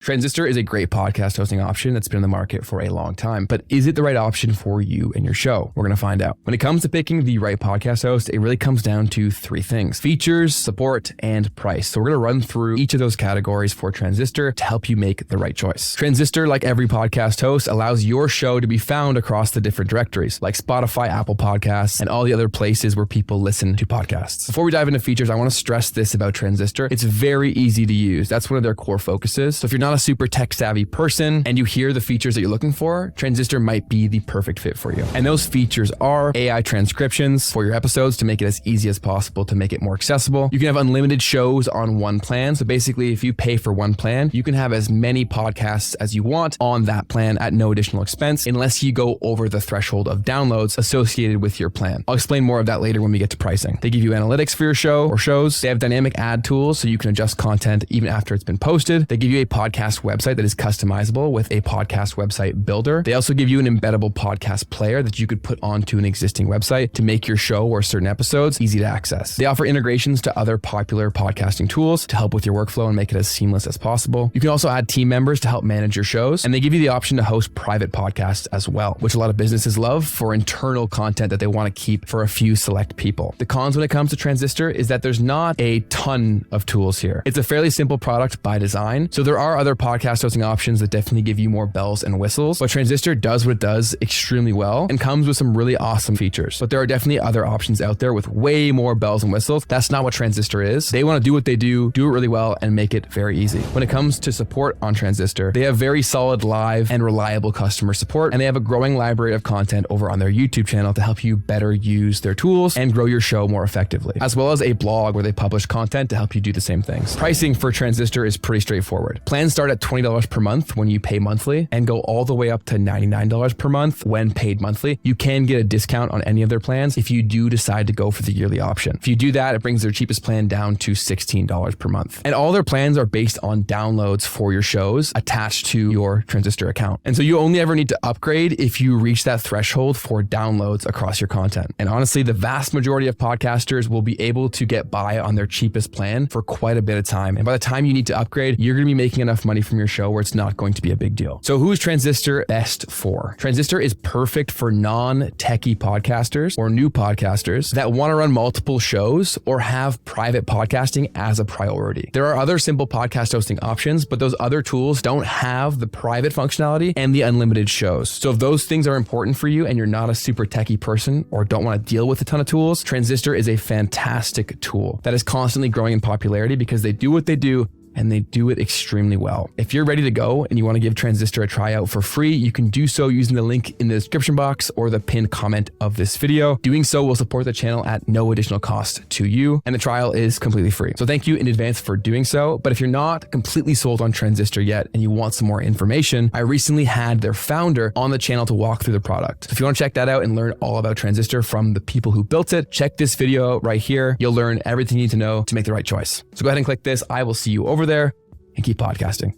Transistor is a great podcast hosting option that's been in the market for a long time, but is it the right option for you and your show? We're going to find out. When it comes to picking the right podcast host, it really comes down to three things: features, support, and price. So we're going to run through each of those categories for Transistor to help you make the right choice. Transistor, like every podcast host, allows your show to be found across the different directories like Spotify, Apple Podcasts, and all the other places where people listen to podcasts. Before we dive into features, I want to stress this about Transistor. It's very easy to use. That's one of their core focuses. So if you're not a super tech savvy person and you hear the features that you're looking for, Transistor might be the perfect fit for you. And those features are AI transcriptions for your episodes to make it as easy as possible to make it more accessible. You can have unlimited shows on one plan. So basically, if you pay for one plan, you can have as many podcasts as you want on that plan at no additional expense, unless you go over the threshold of downloads associated with your plan. I'll explain more of that later when we get to pricing. They give you analytics for your show or shows. They have dynamic ad tools so you can adjust content even after it's been posted. They give you a podcast website that is customizable with a podcast website builder. They also give you an embeddable podcast player that you could put onto an existing website to make your show or certain episodes easy to access. They offer integrations to other popular podcasting tools to help with your workflow and make it as seamless as possible. You can also add team members to help manage your shows, and they give you the option to host private podcasts as well, which a lot of businesses love for internal content that they want to keep for a few select people. The cons when it comes to Transistor is that there's not a ton of tools here. It's a fairly simple product by design, so there are other podcast hosting options that definitely give you more bells and whistles, but Transistor does what it does extremely well and comes with some really awesome features. But there are definitely other options out there with way more bells and whistles. That's not what Transistor is. They want to do what they do it really well, and make it very easy. When it comes to support on Transistor, they have very solid live and reliable customer support, and they have a growing library of content over on their YouTube channel to help you better use their tools and grow your show more effectively, as well as a blog where they publish content to help you do the same things. Pricing for Transistor is pretty straightforward. Plans start at $20 per month when you pay monthly and go all the way up to $99 per month when paid monthly. You can get a discount on any of their plans if you do decide to go for the yearly option. If you do that, it brings their cheapest plan down to $16 per month. And all their plans are based on downloads for your shows attached to your Transistor account. And so you only ever need to upgrade if you reach that threshold for downloads across your content. And honestly, the vast majority of podcasters will be able to get by on their cheapest plan for quite a bit of time. And by the time you need to upgrade, you're going to be making enough money from your show where it's not going to be a big deal. So who is Transistor best for? Transistor is perfect for non-techie podcasters or new podcasters that want to run multiple shows or have private podcasting as a priority. There are other simple podcast hosting options, but those other tools don't have the private functionality and the unlimited shows. So if those things are important for you and you're not a super techie person or don't want to deal with a ton of tools, Transistor is a fantastic tool that is constantly growing in popularity because they do what they do, and they do it extremely well. If you're ready to go and you want to give Transistor a tryout for free, you can do so using the link in the description box or the pinned comment of this video. Doing so will support the channel at no additional cost to you, and the trial is completely free. So thank you in advance for doing so. But if you're not completely sold on Transistor yet and you want some more information, I recently had their founder on the channel to walk through the product. So if you want to check that out and learn all about Transistor from the people who built it, check this video right here. You'll learn everything you need to know to make the right choice. So go ahead and click this. I will see you over there, and keep podcasting.